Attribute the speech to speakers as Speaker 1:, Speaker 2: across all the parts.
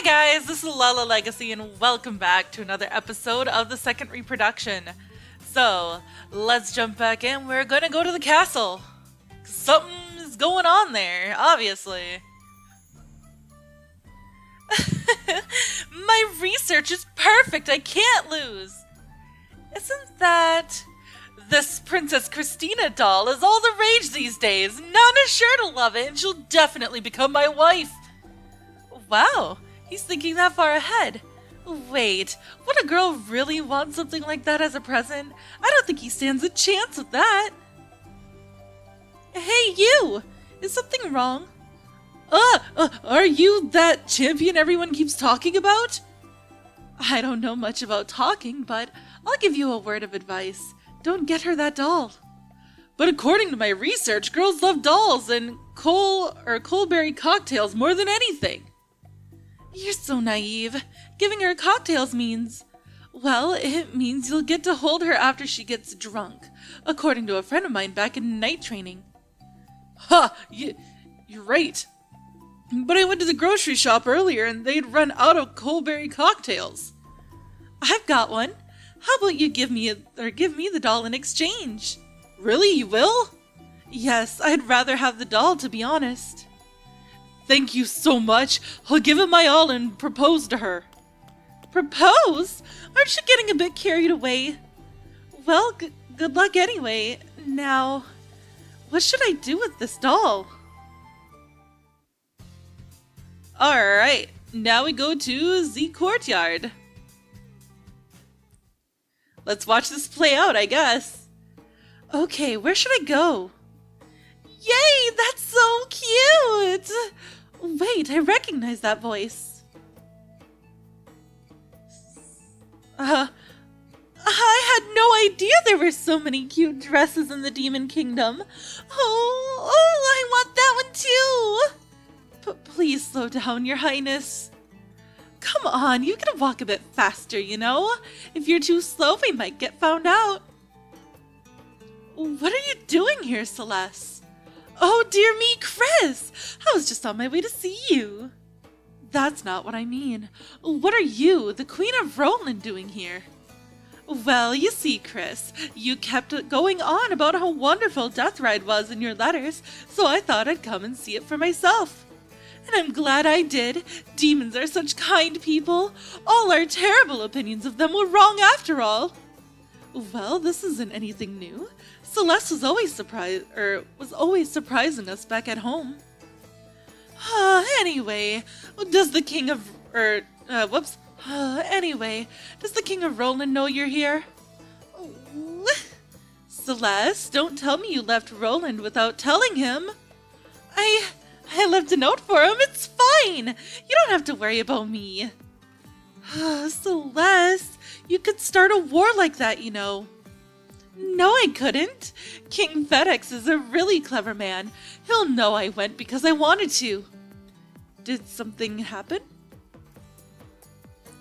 Speaker 1: guys, this is Lala Legacy and welcome back to another episode of the second reproduction. So, let's jump back in. We're gonna go to the castle. Something's going on there, obviously. My research is perfect, I can't lose. Isn't that... This Princess Christina doll is all the rage these days. Nana's sure to love it and she'll definitely become my wife. Wow, he's thinking that far ahead. Wait, would a girl really want something like that as a present? I don't think he stands a chance with that. Hey, you! Is something wrong? Are you that champion everyone keeps talking about? I don't know much about talking, but I'll give you a word of advice. Don't get her that doll. But according to my research, girls love dolls and coalberry cocktails more than anything. You're so naive. Giving her cocktails means... Well, it means you'll get to hold her after she gets drunk, according to a friend of mine back in night training. Ha! You're right. But I went to the grocery shop earlier and they'd run out of coalberry cocktails. I've got one. How about you give me the doll in exchange? Really, you will? Yes, I'd rather have the doll, to be honest. Thank you so much. I'll give it my all and propose to her. Propose? Aren't you getting a bit carried away? Well, good luck anyway. Now, what should I do with this doll? Alright, now we go to the courtyard. Let's watch this play out, I guess. Okay, where should I go? Yay, that's so cute! Wait, I recognize that voice. I had no idea there were so many cute dresses in the Demon Kingdom. Oh, I want that one too! But please slow down, Your Highness. Come on, you gotta walk a bit faster, you know? If you're too slow, we might get found out. What are you doing here, Celeste? Oh, dear me, Chris! I was just on my way to see you. That's not what I mean. What are you, the Queen of Roland, doing here? Well, you see, Chris, you kept going on about how wonderful Death Ride was in your letters, so I thought I'd come and see it for myself. And I'm glad I did. Demons are such kind people. All our terrible opinions of them were wrong after all. Well, this isn't anything new. Celeste was always surprising us back at home. Anyway, does the King of Roland know you're here? Celeste, don't tell me you left Roland without telling him. I left a note for him. It's fine. You don't have to worry about me. Celeste, you could start a war like that, you know. No, I couldn't. King FedEx is a really clever man. He'll know I went because I wanted to. Did something happen?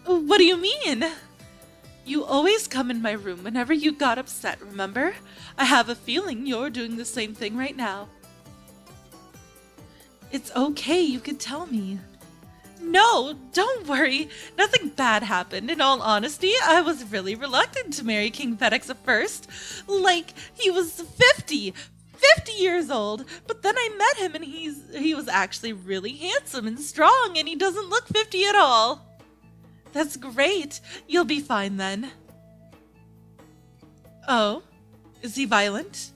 Speaker 1: What do you mean? You always come in my room whenever you got upset, remember? I have a feeling you're doing the same thing right now. It's okay, you could tell me. No, don't worry. Nothing bad happened. In all honesty, I was really reluctant to marry King FedEx at first. Like, he was 50 years old. But then I met him and he was actually really handsome and strong and he doesn't look 50 at all. That's great. You'll be fine then. Oh, is he violent?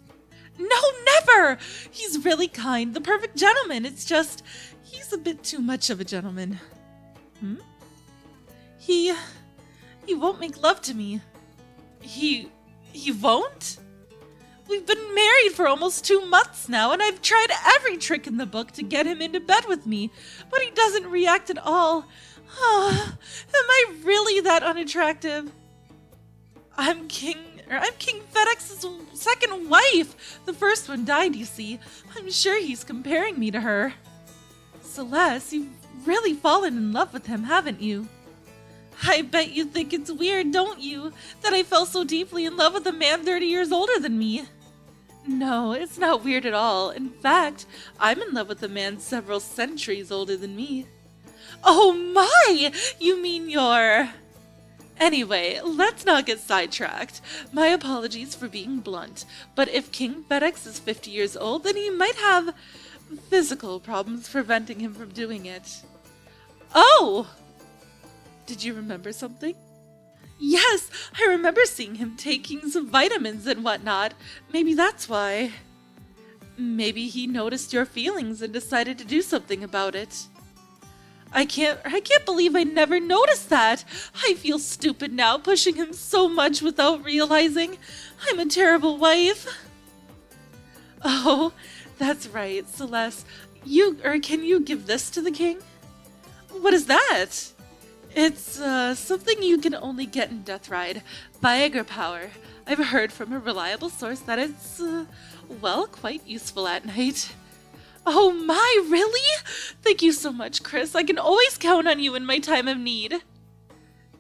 Speaker 1: No, never! He's really kind, the perfect gentleman. It's just, he's a bit too much of a gentleman. He won't make love to me. He won't? We've been married for almost 2 months now, and I've tried every trick in the book to get him into bed with me, but he doesn't react at all. Am I really that unattractive? I'm King FedEx's second wife. The first one died, you see. I'm sure he's comparing me to her. Celeste, you've really fallen in love with him, haven't you? I bet you think it's weird, don't you? That I fell so deeply in love with a man 30 years older than me. No, it's not weird at all. In fact, I'm in love with a man several centuries older than me. Oh my! You mean you're... Anyway, let's not get sidetracked. My apologies for being blunt, but if King FedEx is 50 years old, then he might have physical problems preventing him from doing it. Oh! Did you remember something? Yes, I remember seeing him taking some vitamins and whatnot. Maybe that's why. Maybe he noticed your feelings and decided to do something about it. I can't believe I never noticed that. I feel stupid now, pushing him so much without realizing. I'm a terrible wife. Oh, that's right, Celeste. Can you give this to the king? What is that? It's something you can only get in Death Ride. Viagra power. I've heard from a reliable source that it's, quite useful at night. Oh my, really? Thank you so much, Chris. I can always count on you in my time of need.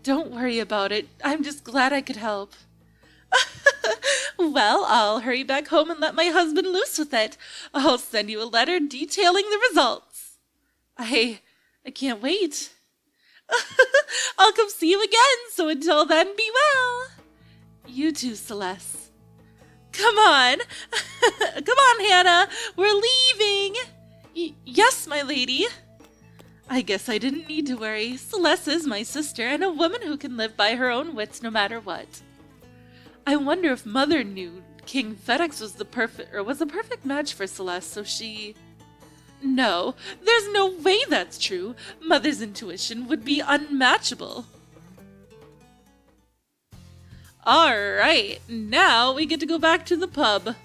Speaker 1: Don't worry about it. I'm just glad I could help. Well, I'll hurry back home and let my husband loose with it. I'll send you a letter detailing the results. I can't wait. I'll come see you again, so until then, be well. You too, Celeste. Come on. Come on, Hannah. We're leaving. Yes, my lady. I guess I didn't need to worry. Celeste is my sister and a woman who can live by her own wits no matter what. I wonder if Mother knew King FedEx was a perfect match for Celeste, so she... No, there's no way that's true. Mother's intuition would be unmatchable. Alright, now we get to go back to the pub.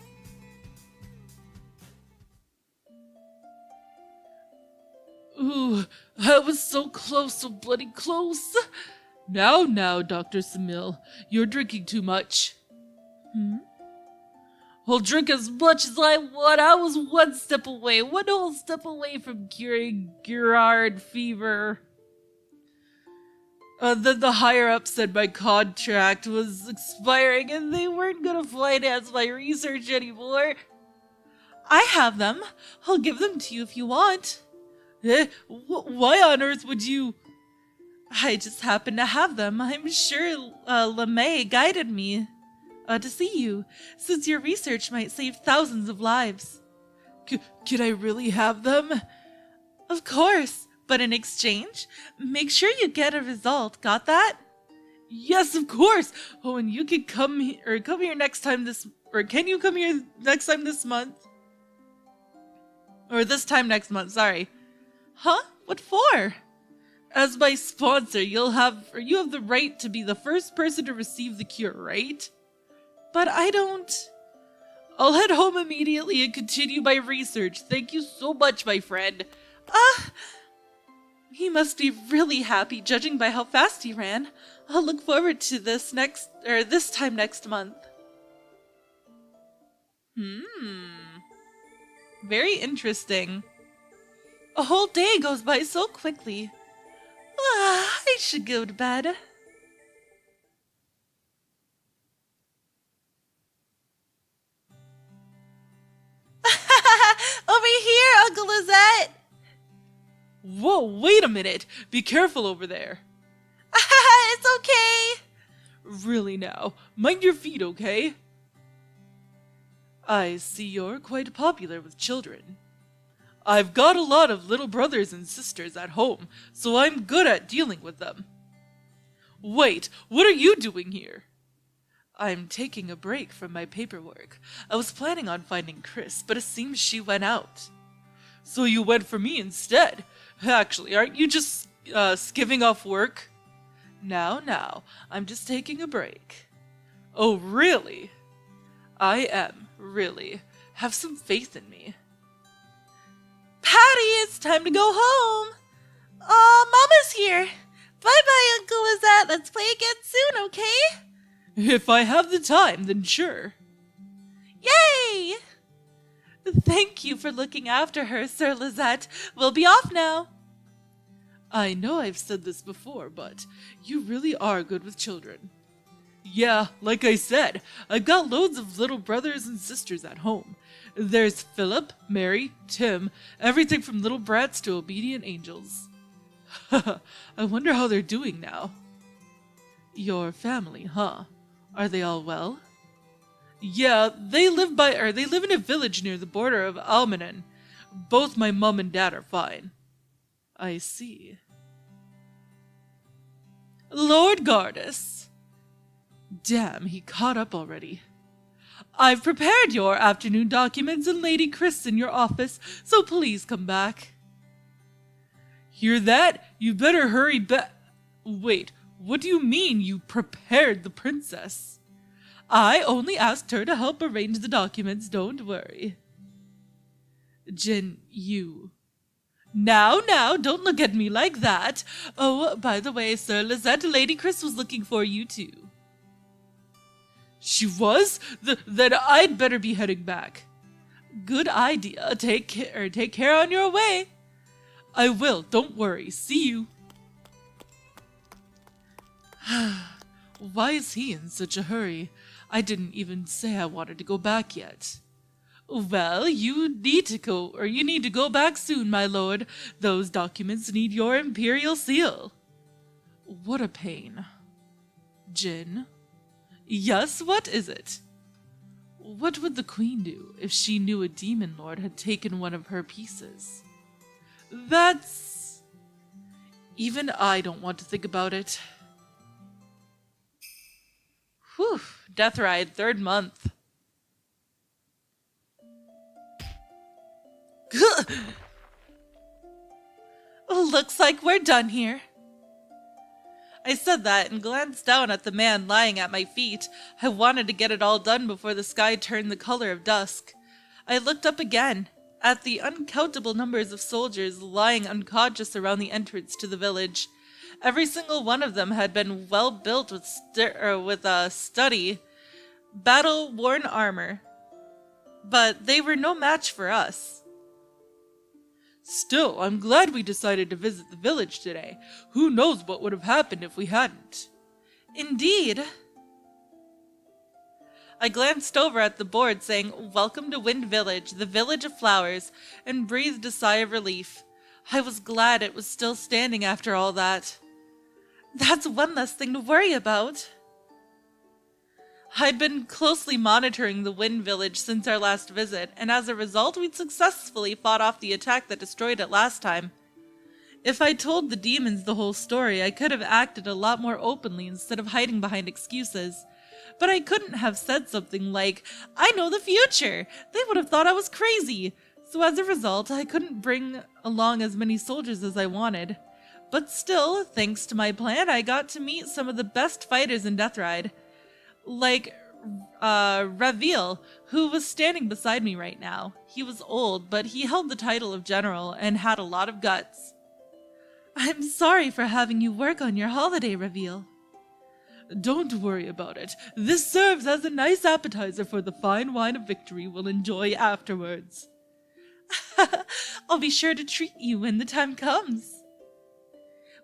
Speaker 1: Ooh, I was so close, so bloody close. Now, Dr. Samil, you're drinking too much. I'll drink as much as I want. I was one whole step away from curing Girard fever. Then the higher-up said my contract was expiring and they weren't gonna finance my research anymore. I have them. I'll give them to you if you want. Why on earth would you... I just happen to have them. I'm sure LeMay guided me to see you, since your research might save thousands of lives. Can I really have them? Of course, but in exchange, make sure you get a result. Got that? Yes, of course. Oh, and you can come here next time can you come here next time this month? Or this time next month, sorry. Huh? What for? As my sponsor, you have the right to be the first person to receive the cure, right? But I don't... I'll head home immediately and continue my research. Thank you so much, my friend. He must be really happy, judging by how fast he ran. I'll look forward to this time next month. Very interesting. A whole day goes by so quickly. I should go to bed. Over here, Uncle Lizette! Whoa, wait a minute! Be careful over there. It's okay. Really now, mind your feet, okay? I see you're quite popular with children. I've got a lot of little brothers and sisters at home, so I'm good at dealing with them. Wait, what are you doing here? I'm taking a break from my paperwork. I was planning on finding Chris, but it seems she went out. So you went for me instead. Actually, aren't you just skiving off work? Now, I'm just taking a break. Oh, really? I am, really. Have some faith in me. Patty, it's time to go home. Mama's here. Bye-bye, Uncle Lizette. Let's play again soon, okay? If I have the time, then sure. Yay! Thank you for looking after her, Sir Lizette. We'll be off now. I know I've said this before, but you really are good with children. Yeah, like I said, I've got loads of little brothers and sisters at home. There's Philip, Mary, Tim, everything from little brats to obedient angels. I wonder how they're doing now. Your family, huh? Are they all well? Yeah, they live in a village near the border of Almanen. Both my mum and dad are fine. I see. Lord Gardis. Damn, he caught up already. I've prepared your afternoon documents and Lady Chris in your office, so please come back. Hear that? You better hurry back. Wait, what do you mean you prepared the princess? I only asked her to help arrange the documents, don't worry. Jin, you... Now, don't look at me like that. Oh, by the way, Sir Lizette, Lady Chris was looking for you too. She was? Then I'd better be heading back. Good idea. Take care on your way. I will, don't worry. See you. Why is he in such a hurry? I didn't even say I wanted to go back yet. Well, you need to go back soon, my lord. Those documents need your imperial seal. What a pain. Jin? Yes, what is it? What would the queen do if she knew a demon lord had taken one of her pieces? That's... Even I don't want to think about it. Whew, death ride, 3rd month. Looks like we're done here. I said that and glanced down at the man lying at my feet. I wanted to get it all done before the sky turned the color of dusk. I looked up again at the uncountable numbers of soldiers lying unconscious around the entrance to the village. Every single one of them had been well built with sturdy, battle-worn armor, but they were no match for us. Still, I'm glad we decided to visit the village today. Who knows what would have happened if we hadn't? Indeed. I glanced over at the board saying, "Welcome to Wind Village, the village of flowers," and breathed a sigh of relief. I was glad it was still standing after all that. That's one less thing to worry about. I'd been closely monitoring the Wind Village since our last visit, and as a result, we'd successfully fought off the attack that destroyed it last time. If I told the demons the whole story, I could have acted a lot more openly instead of hiding behind excuses. But I couldn't have said something like, "I know the future!" They would have thought I was crazy. So as a result, I couldn't bring along as many soldiers as I wanted. But still, thanks to my plan, I got to meet some of the best fighters in Deathride. Like Raviel, who was standing beside me right now. He was old, but he held the title of general and had a lot of guts. I'm sorry for having you work on your holiday, Raviel. Don't worry about it. This serves as a nice appetizer for the fine wine of victory we'll enjoy afterwards. I'll be sure to treat you when the time comes.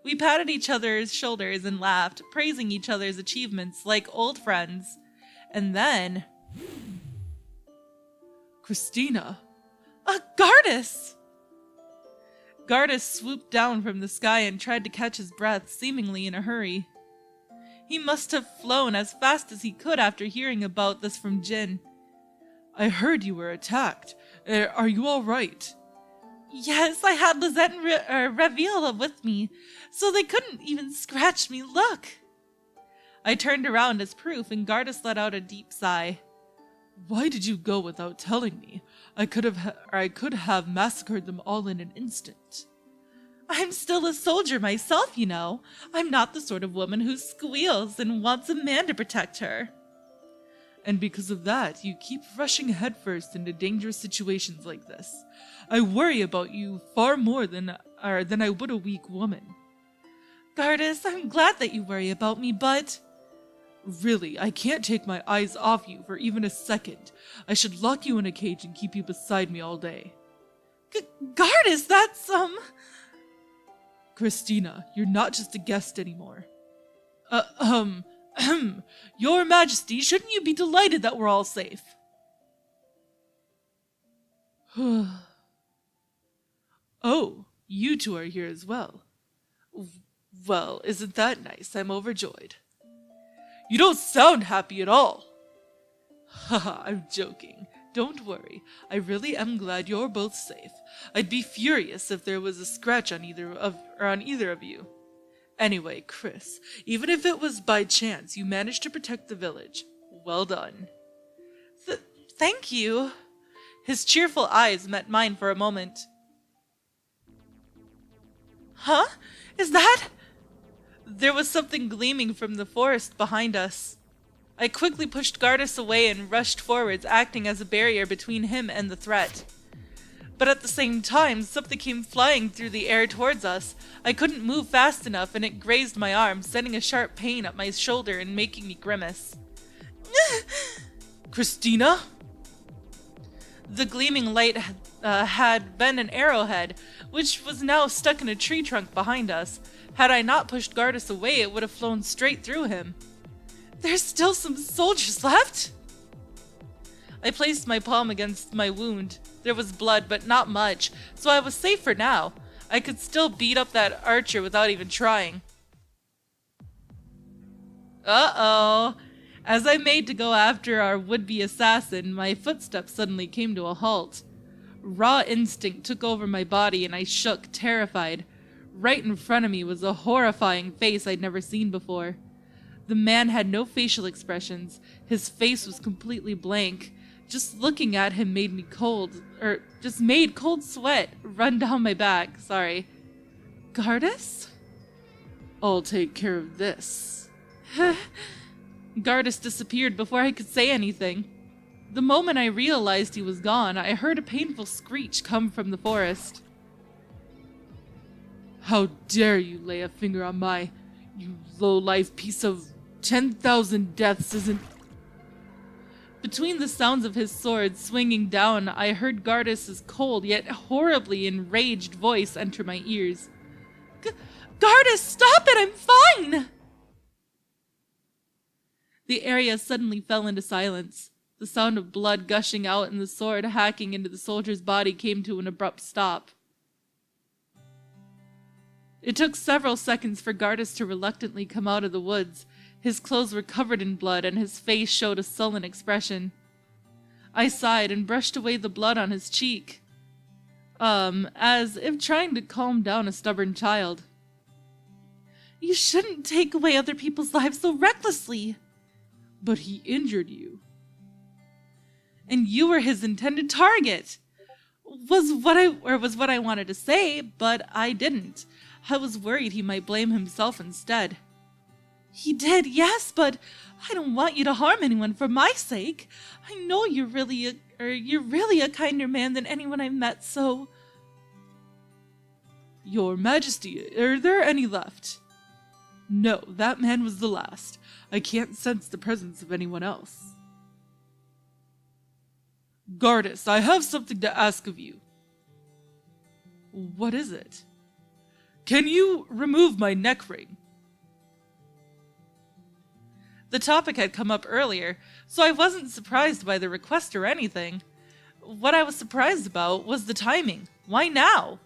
Speaker 1: We patted each other's shoulders and laughed, praising each other's achievements like old friends. And then... Christina! Gardis! Gardis swooped down from the sky and tried to catch his breath, seemingly in a hurry. He must have flown as fast as he could after hearing about this from Jin. I heard you were attacked. Are you all right? Yes, I had Lizette and Raviel with me, so they couldn't even scratch me. Look! I turned around as proof, and Gardis let out a deep sigh. Why did you go without telling me? I could have massacred them all in an instant. I'm still a soldier myself, you know. I'm not the sort of woman who squeals and wants a man to protect her. And because of that, you keep rushing headfirst into dangerous situations like this. I worry about you far more than I would a weak woman. Gardis, I'm glad that you worry about me, but... Really, I can't take my eyes off you for even a second. I should lock you in a cage and keep you beside me all day. Gardis, that's, Christina, you're not just a guest anymore. Your Majesty, shouldn't you be delighted that we're all safe? Oh, you two are here as well. Well, isn't that nice? I'm overjoyed. You don't sound happy at all. Haha, I'm joking. Don't worry. I really am glad you're both safe. I'd be furious if there was a scratch on either of you. Anyway, Chris, even if it was by chance, you managed to protect the village. Well done. Thank you. His cheerful eyes met mine for a moment. Huh? Is that? There was something gleaming from the forest behind us. I quickly pushed Gardis away and rushed forwards, acting as a barrier between him and the threat. But at the same time, something came flying through the air towards us. I couldn't move fast enough and it grazed my arm, sending a sharp pain up my shoulder and making me grimace. Christina? The gleaming light had been an arrowhead, which was now stuck in a tree trunk behind us. Had I not pushed Gardis away, it would have flown straight through him. There's still some soldiers left? I placed my palm against my wound. There was blood, but not much, so I was safe for now. I could still beat up that archer without even trying. Uh-oh. As I made to go after our would-be assassin, my footsteps suddenly came to a halt. Raw instinct took over my body and I shook, terrified. Right in front of me was a horrifying face I'd never seen before. The man had no facial expressions. His face was completely blank. Just looking at him made me made cold sweat run down my back. Sorry. Gardis? I'll take care of this. Gardis disappeared before I could say anything. The moment I realized he was gone, I heard a painful screech come from the forest. How dare you lay a finger on my, you low-life piece of 10,000 deaths isn't... Between the sounds of his sword swinging down, I heard Gardis' cold yet horribly enraged voice enter my ears. Gardis, stop it! I'm fine! The area suddenly fell into silence. The sound of blood gushing out and the sword hacking into the soldier's body came to an abrupt stop. It took several seconds for Gardis to reluctantly come out of the woods. His clothes were covered in blood and his face showed a sullen expression. I sighed and brushed away the blood on his cheek, as if trying to calm down a stubborn child. You shouldn't take away other people's lives so recklessly. But he injured you. And you were his intended target. Was what I wanted to say, but I didn't. I was worried he might blame himself instead. He did, yes, but I don't want you to harm anyone for my sake. I know you're really a kinder man than anyone I've met, so... Your Majesty, are there any left? No, that man was the last. I can't sense the presence of anyone else. Gardis, I have something to ask of you. What is it? Can you remove my neck ring? The topic had come up earlier, so I wasn't surprised by the request or anything. What I was surprised about was the timing. Why now?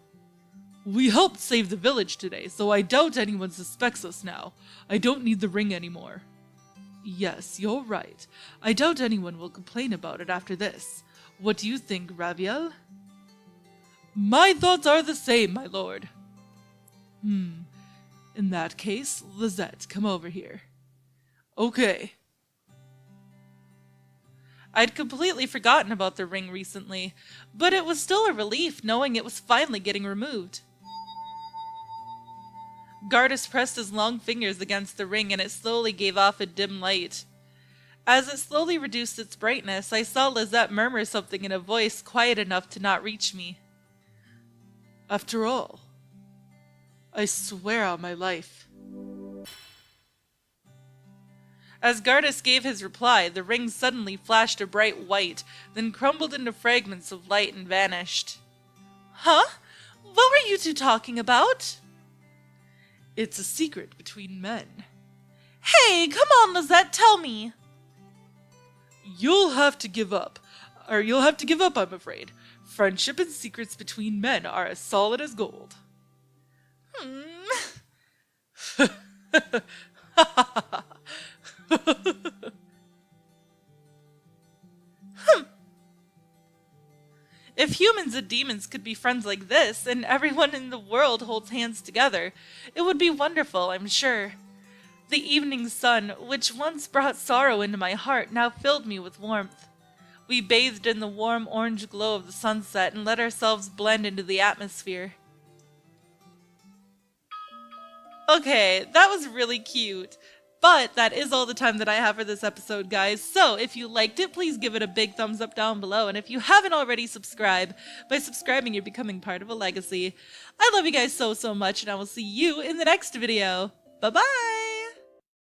Speaker 1: We helped save the village today, so I doubt anyone suspects us now. I don't need the ring anymore. Yes, you're right. I doubt anyone will complain about it after this. What do you think, Raviel? My thoughts are the same, my lord. In that case, Lizette, come over here. Okay. I'd completely forgotten about the ring recently, but it was still a relief knowing it was finally getting removed. Gardis pressed his long fingers against the ring and it slowly gave off a dim light. As it slowly reduced its brightness, I saw Lizette murmur something in a voice quiet enough to not reach me. After all, I swear on my life. As Gardis gave his reply, the ring suddenly flashed a bright white, then crumbled into fragments of light and vanished. Huh? What were you two talking about? It's a secret between men. Hey, come on, Lizette, tell me. You'll have to give up, I'm afraid. Friendship and secrets between men are as solid as gold. If humans and demons could be friends like this, and everyone in the world holds hands together, it would be wonderful, I'm sure. The evening sun, which once brought sorrow into my heart, now filled me with warmth. We bathed in the warm orange glow of the sunset and let ourselves blend into the atmosphere. Okay, that was really cute. But that is all the time that I have for this episode, guys. So if you liked it, please give it a big thumbs up down below. And if you haven't already, subscribe. By subscribing, you're becoming part of a legacy. I love you guys so much, and I will see you in the next video. Bye-bye!